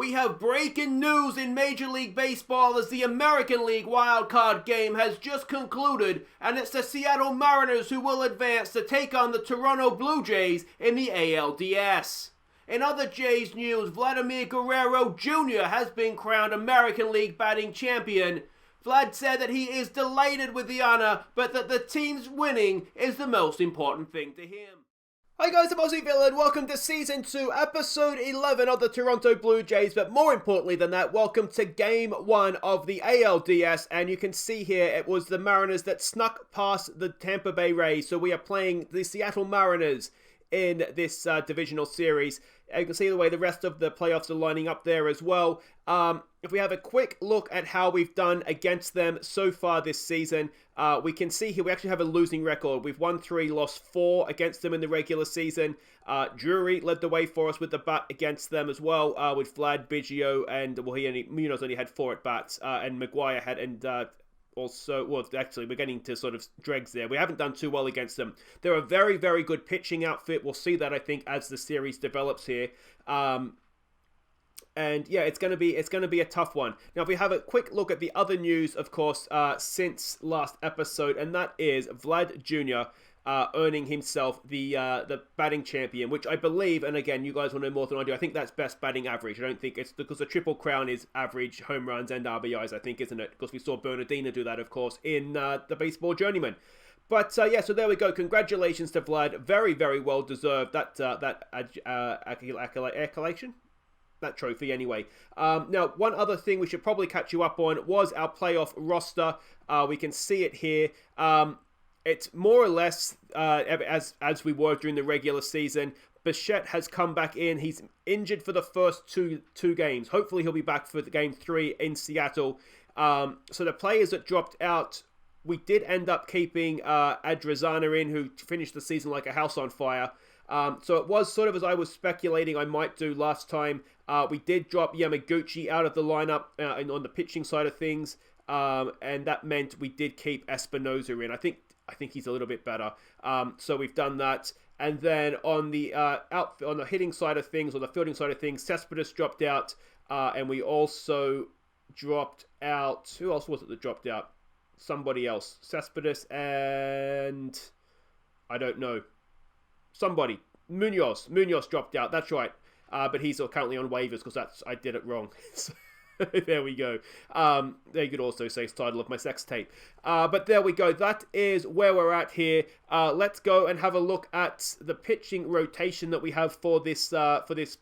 We have breaking news in Major League Baseball as the American League wildcard game has just concluded, and it's the Seattle Mariners who will advance to take on the Toronto Blue Jays in the ALDS. In other Jays news, Vladimir Guerrero Jr. has been crowned American League batting champion. Vlad said that he is delighted with the honor, but that the team's winning is the most important thing to him. Hi guys, I'm Aussie and welcome to Season 2, Episode 11 of the Toronto Blue Jays, but more importantly than that, welcome to Game 1 of the ALDS, and you can see here it was the Mariners that snuck past the Tampa Bay Rays, so we are playing the Seattle Mariners in this divisional series. You can see the way the rest of the playoffs are lining up there as well. If we have a quick look at how we've done against them so far this season, we can see here we actually have a losing record. We've won 3, lost 4 against them in the regular season. Drury led the way for us with the bat against them as well, with Vlad, Biggio, and Munoz only had 4 at bats, and Maguire had, actually, we're getting to sort of dregs there. We haven't done too well against them. They're a very, very good pitching outfit. We'll see that, I think, as the series develops here. And yeah, it's going to be a tough one. Now, if we have a quick look at the other news, of course, since last episode, and that is Vlad Jr. Earning himself the batting champion, which I believe, and again, you guys will know more than I do, I think that's best batting average. I don't think it's because the Triple Crown is average home runs and RBIs, I think, isn't it? Because we saw Bernardino do that, of course, in the Baseball Journeyman. But yeah, so there we go. Congratulations to Vlad. Very, very well deserved that accolation. That trophy anyway. Now, one other thing we should probably catch you up on was our playoff roster. We can see it here. It's more or less as we were during the regular season. Bichette has come back in. He's injured for the first two games. Hopefully he'll be back for the game 3 in Seattle. So the players that dropped out, we did end up keeping Adrizana in, who finished the season like a house on fire. So it was sort of as I was speculating I might do last time. We did drop Yamaguchi out of the lineup on the pitching side of things. And that meant we did keep Espinosa in. I think he's a little bit better. So we've done that. And then on the on the hitting side of things, or the fielding side of things, Cespedes dropped out. And we also dropped out... Who else was it that dropped out? Somebody else. Cespedes and... I don't know. Somebody. Munoz dropped out. That's right. But he's currently on waivers because I did it wrong. So, there we go. There you could also say it's the title of my sex tape. But there we go. That is where we're at here. Let's go and have a look at the pitching rotation that we have for this for the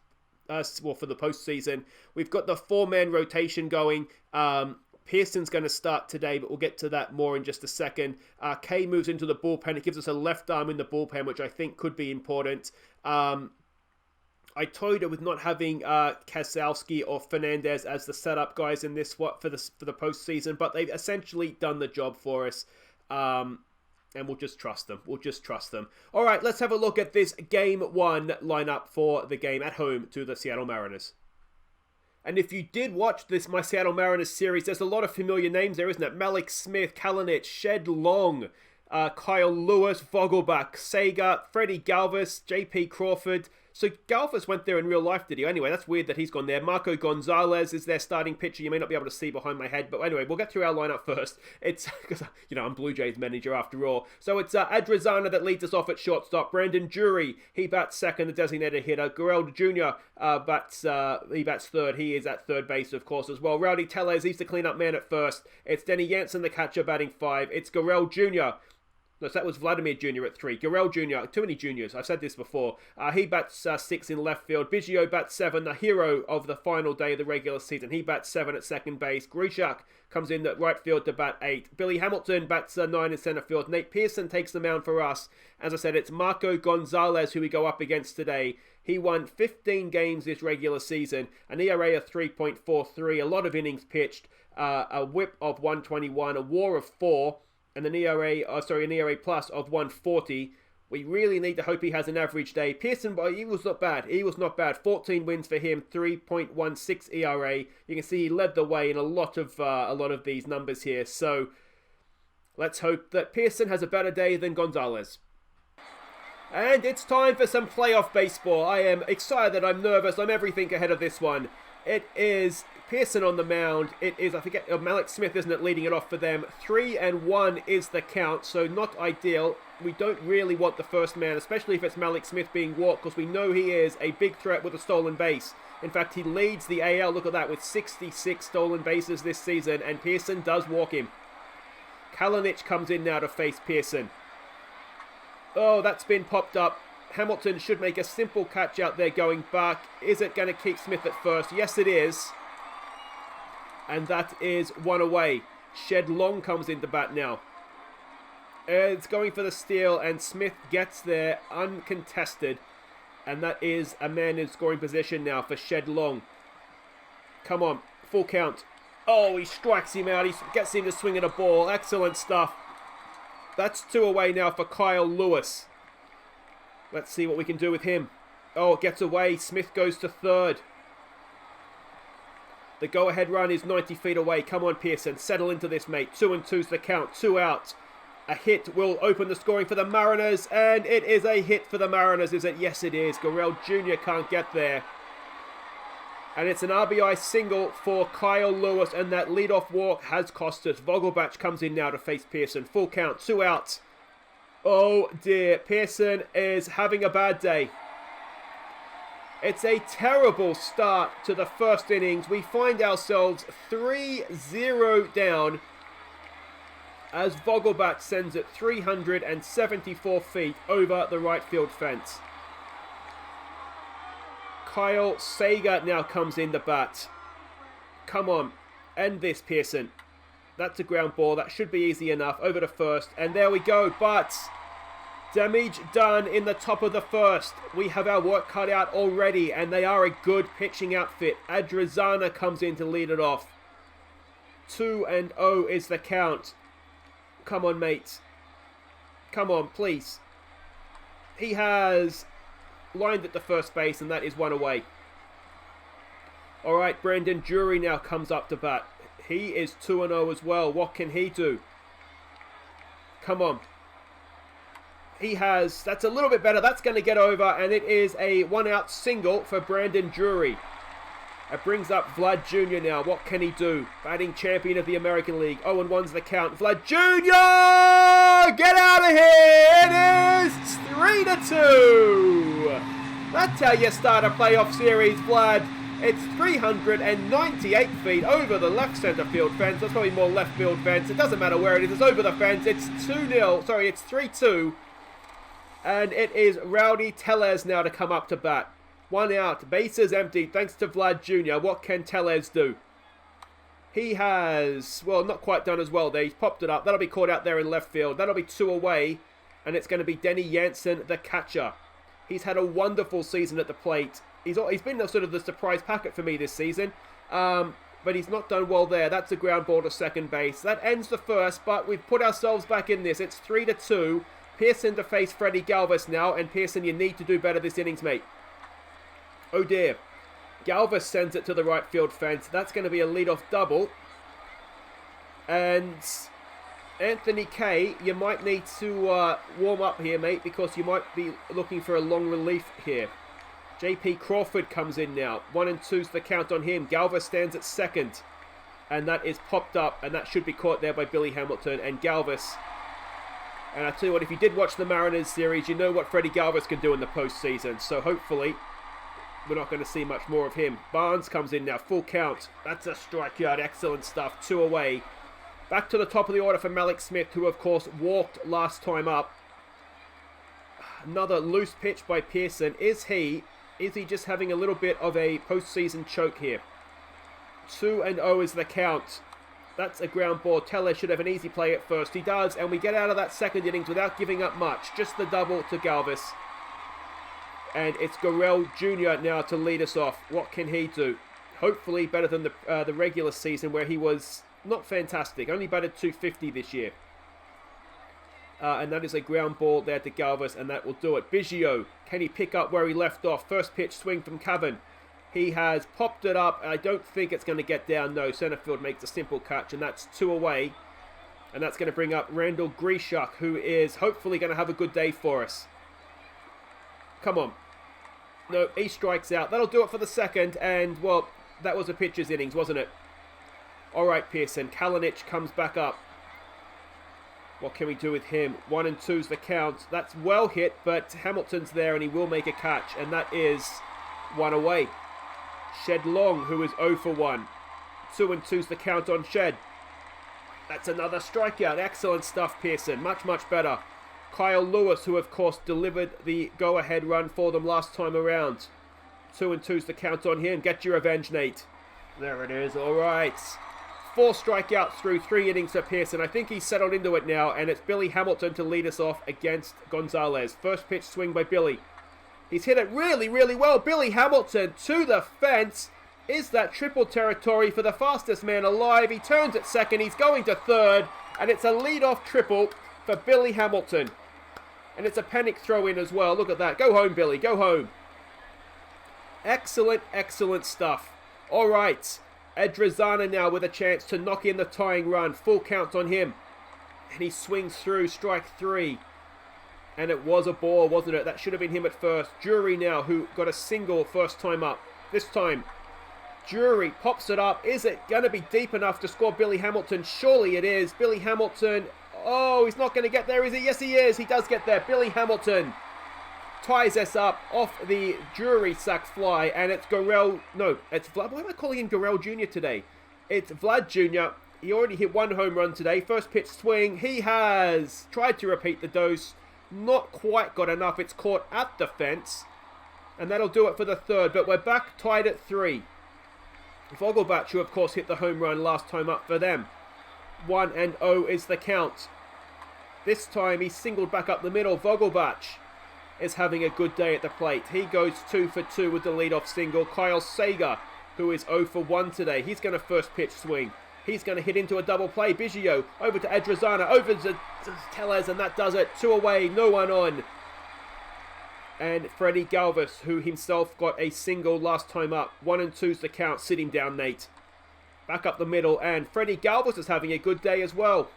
postseason. We've got the 4-man rotation going. Pearson's going to start today, but we'll get to that more in just a second. Kay moves into the bullpen. It gives us a left arm in the bullpen, which I think could be important. I toyed with not having Keselowski or Fernandez as the setup guys in this for the postseason, but they've essentially done the job for us, and we'll just trust them. All right, let's have a look at this Game 1 lineup for the game at home to the Seattle Mariners. And if you did watch my Seattle Mariners series, there's a lot of familiar names there, isn't it? Malik Smith, Kalanick, Shed Long, Kyle Lewis, Vogelbach, Sager, Freddie Galvis, J.P. Crawford. So Galvis went there in real life, did he? Anyway, that's weird that he's gone there. Marco Gonzalez is their starting pitcher. You may not be able to see behind my head, but anyway, we'll get through our lineup first. It's because I'm Blue Jays manager after all. So it's Adrizana that leads us off at shortstop. Brandon Drury, he bats second, the designated hitter. Guerrero Jr. bats third. He is at third base, of course, as well. Rowdy Tellez, he's the cleanup man at first. It's Denny Jansen, the catcher, batting 5. It's Guerrero Jr. No, so that was Vladimir Jr. at 3. Guerrero Jr., too many juniors, I've said this before. He bats 6 in left field. Biggio bats 7, the hero of the final day of the regular season. He bats 7 at second base. Grishak comes in at right field to bat 8. Billy Hamilton bats 9 in center field. Nate Pearson takes the mound for us. As I said, it's Marco Gonzalez who we go up against today. He won 15 games this regular season, an ERA of 3.43, a lot of innings pitched, a whip of 121, a WAR of 4, and an ERA plus of 140. We really need to hope he has an average day. Pearson, he was not bad. 14 wins for him, 3.16 ERA. You can see he led the way in a lot of these numbers here. So let's hope that Pearson has a better day than Gonzalez. And it's time for some playoff baseball. I am excited, I'm nervous, I'm everything ahead of this one. It is Pearson on the mound. It is, I forget, Malik Smith, isn't it, leading it off for them. 3-1 is the count, so not ideal. We don't really want the first man, especially if it's Malik Smith being walked, because we know he is a big threat with a stolen base. In fact, he leads the AL, look at that, with 66 stolen bases this season, and Pearson does walk him. Kalinic comes in now to face Pearson. Oh, that's been popped up. Hamilton should make a simple catch out there going back. Is it going to keep Smith at first? Yes, it is. And that is one away. Shed Long comes into bat now. It's going for the steal, and Smith gets there uncontested. And that is a man in scoring position now for Shed Long. Come on, full count. Oh, he strikes him out. He gets him to swing at a ball. Excellent stuff. That's 2 away now for Kyle Lewis. Let's see what we can do with him. Oh, it gets away. Smith goes to third. The go-ahead run is 90 feet away. Come on, Pearson. Settle into this, mate. 2-2's the count. 2 out. A hit will open the scoring for the Mariners, and it is a hit for the Mariners, is it? Yes, it is. Gurriel Jr. can't get there. And it's an RBI single for Kyle Lewis, and that leadoff walk has cost us. Vogelbach comes in now to face Pearson. Full count, 2 out. Oh dear, Pearson is having a bad day. It's a terrible start to the first innings. We find ourselves 3-0 down as Vogelbach sends it 374 feet over the right field fence. Kyle Sager now comes in the bat. Come on, end this, Pearson. That's a ground ball. That should be easy enough. Over to first. And there we go. But damage done in the top of the first. We have our work cut out already. And they are a good pitching outfit. Adrizana comes in to lead it off. 2-0 is the count. Come on, mate. Come on, please. He has lined at the first base, and that is 1 away. Alright, Brandon Drury now comes up to bat. He is 2-0 as well. What can he do? Come on. He has... That's a little bit better. That's going to get over, and it is a 1-out single for Brandon Drury. It brings up Vlad Jr. now. What can he do? Batting champion of the American League. 0-1's the count. Vlad Jr. Get out of here! It is 3-2. That's how you start a playoff series, Vlad. It's 398 feet over the left center field fence. That's probably more left field fence. It doesn't matter where it is. It's over the fence. It's 2-0. Sorry, it's 3-2. And it is Rowdy Tellez now to come up to bat. 1 out. Bases empty thanks to Vlad Jr. What can Tellez do? He has, well, not quite done as well there. He's popped it up. That'll be caught out there in left field. That'll be 2 away. And it's going to be Denny Jansen, the catcher. He's had a wonderful season at the plate. He's been sort of the surprise packet for me this season. But he's not done well there. That's a ground ball to second base. That ends the first, but we've put ourselves back in this. It's 3-2. Pearson to face Freddie Galvis now. And Pearson, you need to do better this innings, mate. Oh dear. Galvis sends it to the right field fence. That's going to be a leadoff double. And Anthony Kay, you might need to warm up here, mate, because you might be looking for a long relief here. JP Crawford comes in now. 1-2's the count on him. Galvis stands at second. And that is popped up, and that should be caught there by Billy Hamilton and Galvis. And I tell you what, if you did watch the Mariners series, you know what Freddie Galvis can do in the postseason. So hopefully we're not going to see much more of him. Barnes comes in now. Full count. That's a strikeout. Excellent stuff. 2 away. Back to the top of the order for Malik Smith, who of course walked last time up. Another loose pitch by Pearson. Is he just having a little bit of a postseason choke here? 2-0 is the count. That's a ground ball. Teller should have an easy play at first. He does, and we get out of that second innings without giving up much. Just the double to Galvis. And it's Gurriel Jr. now to lead us off. What can he do? Hopefully better than the regular season, where he was not fantastic. Only batted .250 this year. And that is a ground ball there to Galvis, and that will do it. Biggio, can he pick up where he left off? First pitch swing from Cavan. He has popped it up. I don't think it's going to get down. No, Centerfield makes a simple catch, and that's 2 away. And that's going to bring up Randall Grieshuk, who is hopefully going to have a good day for us. Come on. No, he strikes out. That'll do it for the second, and, well, That was a pitcher's innings, wasn't it? All right, Pearson. Kalinic comes back up. What can we do with him? 1 and 2's the count. That's well hit, but Hamilton's there and he will make a catch, and that is 1 away. Shed Long, who is 0 for 1. 2 and 2's the count on Shed. That's another strikeout. Excellent stuff, Pearson. Much, much better. Kyle Lewis, who of course delivered the go-ahead run for them last time around. 2 and 2's the count on him. Get your revenge, Nate. There it is. All right. 4 strikeouts through 3 innings for Pearson. I think he's settled into it now, and it's Billy Hamilton to lead us off against Gonzalez. First pitch swing by Billy. He's hit it really, really well. Billy Hamilton to the fence. Is that triple territory for the fastest man alive? He turns at second. He's going to third, and it's a lead-off triple for Billy Hamilton. And it's a panic throw-in as well. Look at that. Go home, Billy. Go home. Excellent, excellent stuff. All right. Edrazana now with a chance to knock in the tying run. Full count on him. And he swings through strike 3. And it was a ball, wasn't it? That should have been him at first. Jury now, who got a single first time up. This time, Jury pops it up. Is it going to be deep enough to score Billy Hamilton? Surely it is. Billy Hamilton. Oh, he's not going to get there, is he? Yes, he is. He does get there. Billy Hamilton ties us up off the Jury sack fly, and it's Gurrell. No, it's Vlad. Why am I calling him Gurrell Jr. today? It's Vlad Jr. He already hit 1 home run today. First pitch swing. He has tried to repeat the dose. Not quite got enough. It's caught at the fence, and that'll do it for the third. But we're back tied at 3. Vogelbach, who of course hit the home run last time up for them. 1 and 0 is the count. This time he singled back up the middle. Vogelbach is having a good day at the plate. He goes 2 for 2 with the leadoff single. Kyle Sager, who is 0 for 1 today. He's going to first pitch swing. He's going to hit into a double play. Biggio over to Edrazana, over to Tellez, and that does it. 2 away, no one on. And Freddie Galvis, who himself got a single last time up. 1 and 2's the count. Sitting down, Nate. Back up the middle, and Freddie Galvis is having a good day as well.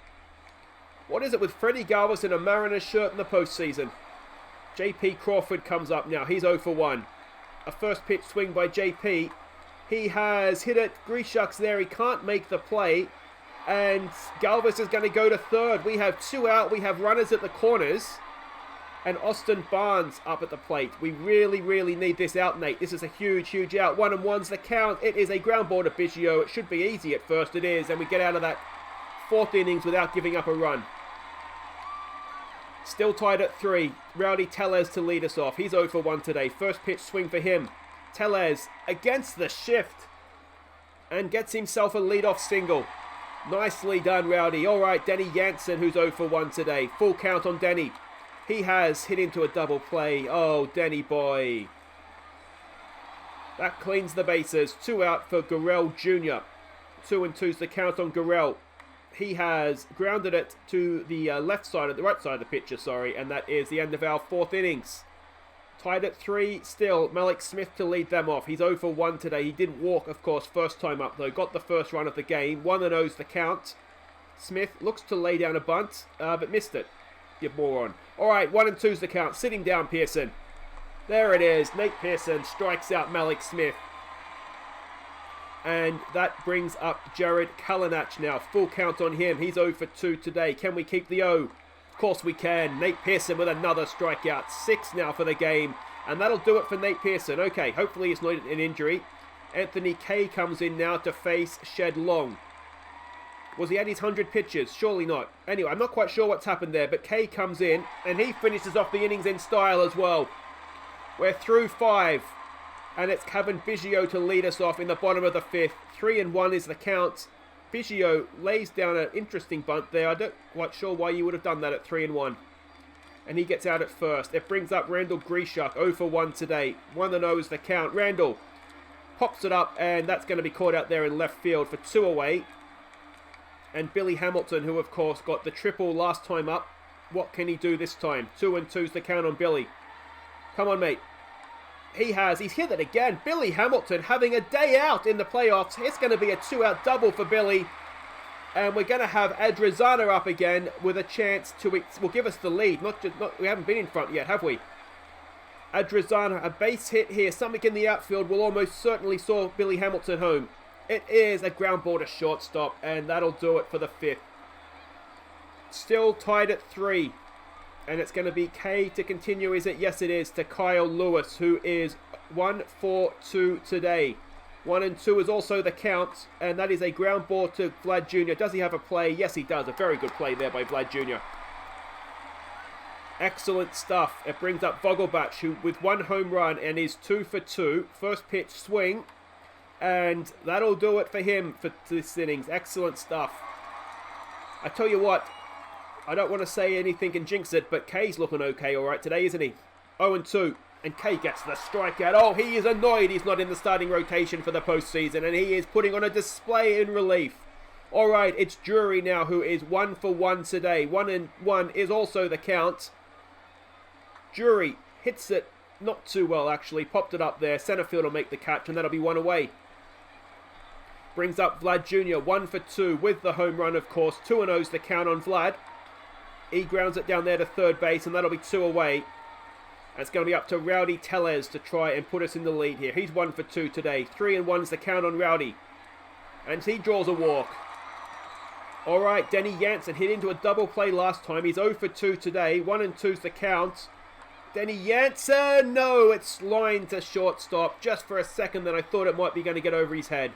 What is it with Freddie Galvis in a Mariners shirt in the postseason? JP Crawford comes up now. He's 0 for 1. A first pitch swing by JP. He has hit it. Grishuk's there. He can't make the play. And Galvis is going to go to third. We have 2 out. We have runners at the corners. And Austin Barnes up at the plate. We really, really need this out, Nate. This is a huge, huge out. 1 and 1's the count. It is a ground ball to Biggio. It should be easy at first. It is. And we get out of that 4th innings without giving up a run. Still tied at 3. Rowdy Tellez to lead us off. He's 0 for 1 today. First pitch swing for him. Tellez against the shift. And gets himself a leadoff single. Nicely done, Rowdy. All right, Denny Jansen, who's 0 for 1 today. Full count on Denny. He has hit into a double play. Oh, Denny boy. That cleans the bases. 2 out for Gurrell Jr. 2 and 2's the count on Gurrell. He has grounded it to the right side of the pitcher, and that is the end of our 4th innings. Tied at 3 still. Malik Smith to lead them off. He's 0 for 1 today. He didn't walk, of course, first time up, though. Got the first run of the game. 1 and 0's the count. Smith looks to lay down a bunt, but missed it. You moron. All right, 1 and 2's the count. Sitting down, Pearson. There it is. Nate Pearson strikes out Malik Smith. And that brings up Jared Kalinic now. Full count on him. He's 0 for 2 today. Can we keep the 0? Of course we can. Nate Pearson with another strikeout. 6 now for the game. And that'll do it for Nate Pearson. Okay, hopefully it's not an injury. Anthony Kay comes in now to face Shed Long. Was he at his 100 pitches? Surely not. Anyway, I'm not quite sure what's happened there, but Kay comes in, and he finishes off the innings in style as well. We're through 5, and it's Kevin Biggio to lead us off in the bottom of the 5th. 3 and 1 is the count. Biggio lays down an interesting bunt there. I'm not quite sure why you would have done that at 3 and 1. And he gets out at first. It brings up Randall Grishuk, 0 for 1 today. 1 and 0 is the count. Randall pops it up, and that's going to be caught out there in left field for 2 away. And Billy Hamilton, who of course got the triple last time up. What can he do this time? 2 and 2's the count on Billy. Come on, mate. He's hit it again. Billy Hamilton having a day out in the playoffs. It's going to be a 2-out double for Billy. And we're going to have Adrizana up again with a chance to, will give us the lead. We haven't been in front yet, have we? Adrizana, a base hit here. Something in the outfield will almost certainly saw Billy Hamilton home. It is a ground ball to shortstop, and that'll do it for the 5th. Still tied at 3. And it's going to be K to continue, is it? Yes, it is, to Kyle Lewis, who is 1 for 2 today. 1 and 2 is also the count, and that is a ground ball to Vlad Jr. Does he have a play? Yes, he does. A very good play there by Vlad Jr. Excellent stuff. It brings up Vogelbach, who with 1 home run and is 2 for 2. First pitch swing, and that'll do it for him for this innings. Excellent stuff. I tell you what, I don't want to say anything and jinx it, but K's looking okay all right today, isn't he? 0 and 2. And K gets the strikeout. Oh, he is annoyed he's not in the starting rotation for the postseason, and he is putting on a display in relief. All right, it's Drury now, who is 1 for 1 today. 1 and 1 is also the count. Drury hits it not too well, actually. Popped it up there. Center field will make the catch, and that'll be 1 away. Brings up Vlad Jr. 1 for 2 with the home run, of course. 2-0's the count on Vlad. He grounds it down there to third base, and that'll be 2 away. It's going to be up to Rowdy Tellez to try and put us in the lead here. He's 1 for 2 today. 3 and 1's the count on Rowdy. And he draws a walk. All right, Denny Jansen hit into a double play last time. He's 0 for 2 today. 1 and 2's the count. Denny Jansen, no, it's lined to shortstop. Just for a second then I thought it might be going to get over his head.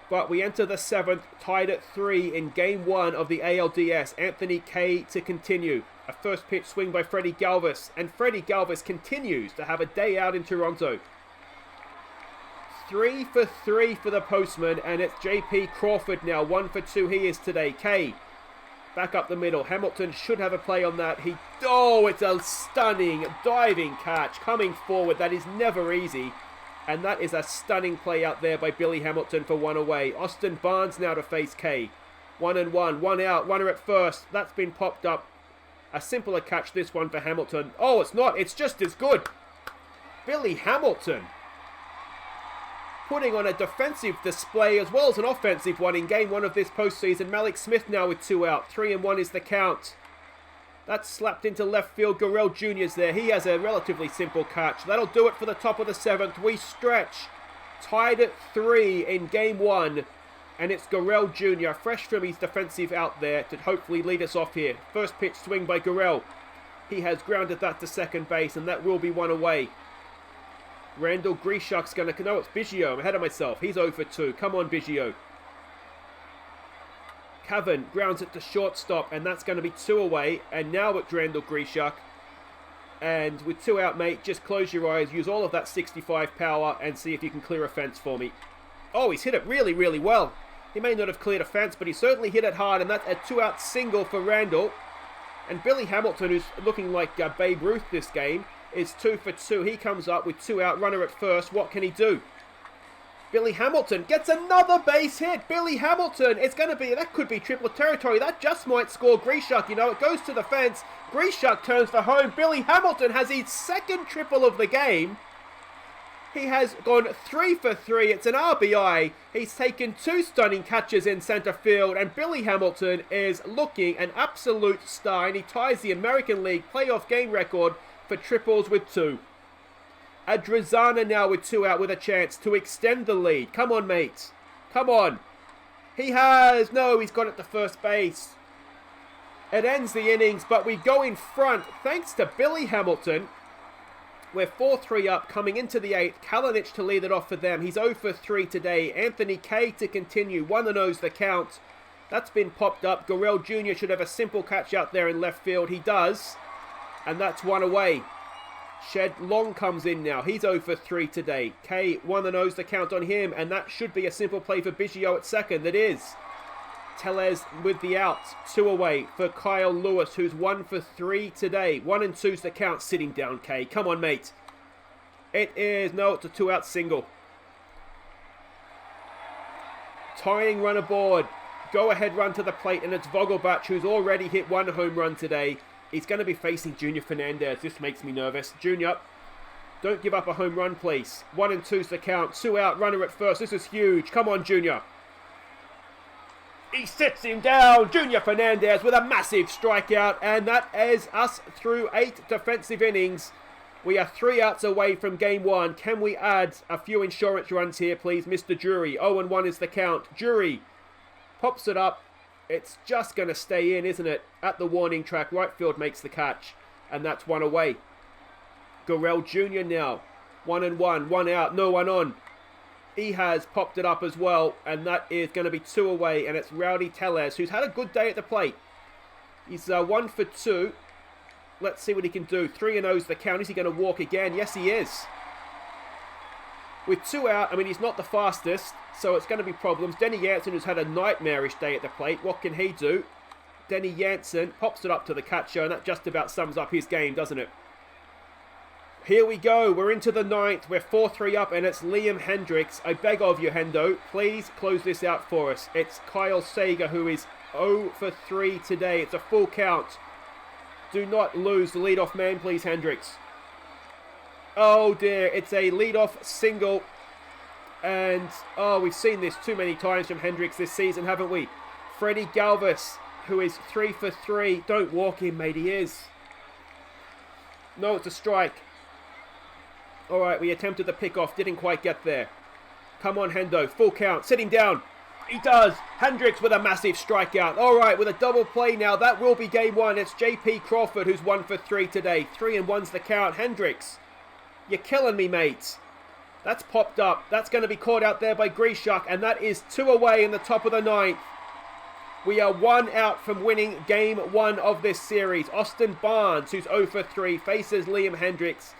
But we enter the 7th, tied at 3 in Game 1 of the ALDS. Anthony K to continue. A first pitch swing by Freddie Galvis. And Freddie Galvis continues to have a day out in Toronto. 3 for 3 for the postman. And it's JP Crawford now. 1 for 2 he is today. K back up the middle. Hamilton should have a play on that. Oh, it's a stunning diving catch coming forward. That is never easy. And that is a stunning play out there by Billy Hamilton for 1 away. Austin Barnes now to face K. 1 and 1. 1 out. Runner at first. That's been popped up. A simpler catch this one for Hamilton. Oh, it's not. It's just as good. Billy Hamilton putting on a defensive display as well as an offensive one in Game 1 of this postseason. Malik Smith now with 2 out. 3 and 1 is the count. That's slapped into left field. Gurrell Jr.'s there. He has a relatively simple catch. That'll do it for the top of the 7th. We stretch. Tied at 3 in Game 1. And it's Gurrell Jr. fresh from his defensive out there to hopefully lead us off here. First pitch swing by Gurrell. He has grounded that to second base, and that will be 1 away. Randall Grishuk's going to... No, it's Biggio. I'm ahead of myself. He's 0 for 2. Come on, Biggio. Cavan grounds it to shortstop, and that's going to be 2 away. And now it's Randall Grishuk. And with 2 out, mate, just close your eyes, use all of that 65 power, and see if you can clear a fence for me. Oh, he's hit it really, really well. He may not have cleared a fence, but he certainly hit it hard, and that's a 2-out single for Randall. And Billy Hamilton, who's looking like Babe Ruth this game, is 2 for 2. He comes up with 2 out, runner at first. What can he do? Billy Hamilton gets another base hit. Billy Hamilton, it's going to be, that could be triple territory. That just might score Grishuk. You know, it goes to the fence. Grishuk turns for home. Billy Hamilton has his 2nd triple of the game. He has gone 3 for 3. It's an RBI. He's taken 2 stunning catches in center field. And Billy Hamilton is looking an absolute star. And he ties the American League playoff game record for triples with 2. Adrizana now with 2 out with a chance to extend the lead. Come on, mate. Come on. He has. No, he's got it to first base. It ends the innings, but we go in front thanks to Billy Hamilton. We're 4-3 up coming into the 8th. Kalinic to lead it off for them. He's 0 for 3 today. Anthony K to continue. 1-0's the count. That's been popped up. Gurrell Jr. should have a simple catch out there in left field. He does. And that's 1 away. Shed Long comes in now. He's 0 for 3 today. K 1-0's the count on him. And that should be a simple play for Biggio at second. It is. Tellez with the out. 2 away for Kyle Lewis, who's 1 for 3 today. 1 and 2's the count. Sitting down, K. Come on, mate. It is. No, it's a 2-out single. Tying run aboard. Go ahead run to the plate, and it's Vogelbach, who's already hit 1 home run today. He's going to be facing Junior Fernandez. This makes me nervous. Junior, don't give up a home run, please. 1 and 2's the count. 2 out, runner at first. This is huge. Come on, Junior. He sits him down. Junior Fernandez with a massive strikeout. And that is us through 8 defensive innings. We are 3 outs away from game 1. Can we add a few insurance runs here, please, Mr. Jury? 0-1 is the count. Jury pops it up. It's just going to stay in, isn't it? At the warning track, right field makes the catch, and that's 1 away. Gurrell Jr. now. 1-1, 1 out, no one on. He has popped it up as well, and that is going to be 2 away, and it's Rowdy Tellez, who's had a good day at the plate. He's 1 for 2. Let's see what he can do. 3-0's the count. Is he going to walk again? Yes, he is. With 2 out, I mean, he's not the fastest, so it's going to be problems. Denny Jansen, who's had a nightmarish day at the plate. What can he do? Denny Jansen pops it up to the catcher, and that just about sums up his game, doesn't it? Here we go. We're into the 9th. We're 4-3 up, and it's Liam Hendriks. I beg of you, Hendo, please close this out for us. It's Kyle Sager, who is 0 for 3 today. It's a full count. Do not lose the leadoff man, please, Hendriks. Oh, dear. It's a leadoff single. And, oh, we've seen this too many times from Hendriks this season, haven't we? Freddie Galvis, who is 3 for 3. Don't walk him, mate. He is. No, it's a strike. All right, we attempted the pickoff. Didn't quite get there. Come on, Hendo. Full count. Sitting down. He does. Hendriks with a massive strikeout. All right, with a double play now. That will be game 1. It's J.P. Crawford, who's 1 for 3 today. 3-1's the count. Hendriks, you're killing me, mate. That's popped up. That's going to be caught out there by Grishuk, and that is 2 away in the top of the 9th. We are 1 out from winning game 1 of this series. Austin Barnes, who's 0 for 3, faces Liam Hendriks.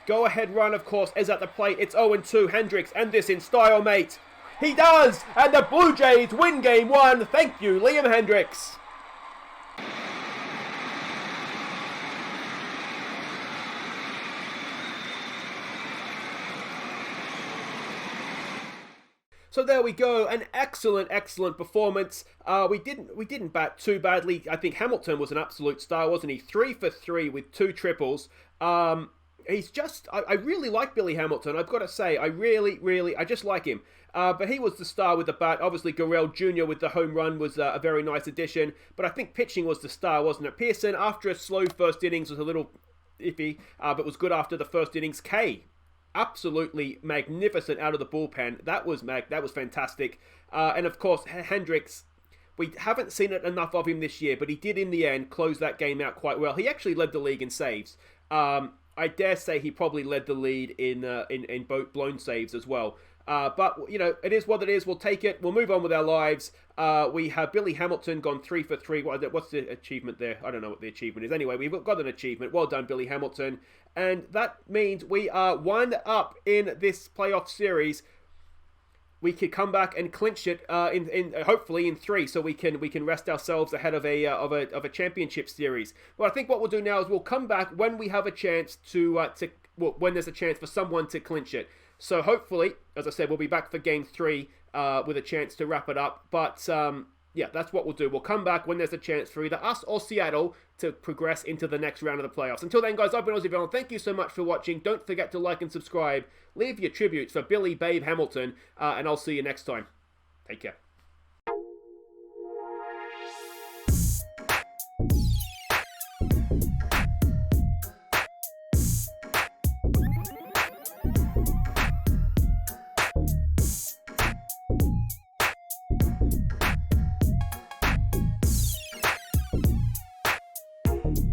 Go-ahead run, of course, is at the plate. It's 0-2. Hendriks, and this in style, mate. He does! And the Blue Jays win game 1. Thank you, Liam Hendriks. So there we go, an excellent performance. We didn't bat too badly. I think Hamilton was an absolute star, wasn't he? 3 for 3 with 2 triples. He's just, I really like Billy Hamilton, I've got to say. I just like him. But he was the star with the bat. Obviously, Gurrell Jr. with the home run was a very nice addition. But I think pitching was the star, wasn't it? Pearson, after a slow first innings, was a little iffy, but was good after the first innings. K, absolutely magnificent out of the bullpen. That was fantastic. And of course, Hendriks, we haven't seen it enough of him this year, but he did in the end close that game out quite well. He actually led the league in saves. I dare say he probably led the lead in both blown saves as well. But, you know, it is what it is. We'll take it. We'll move on with our lives. We have Billy Hamilton gone 3 for 3. What's the achievement there? I don't know what the achievement is. Anyway, we've got an achievement. Well done, Billy Hamilton. And that means we are 1 up in this playoff series. We could come back and clinch it hopefully in 3, so we can rest ourselves ahead of a championship series. Well, I think what we'll do now is we'll come back when we have a chance when there's a chance for someone to clinch it. So hopefully, as I said, we'll be back for game 3 with a chance to wrap it up. But yeah, that's what we'll do. We'll come back when there's a chance for either us or Seattle to progress into the next round of the playoffs. Until then, guys, I've been Aussie Villain. Thank you so much for watching. Don't forget to like and subscribe. Leave your tributes for Billy Babe Hamilton, and I'll see you next time. Take care.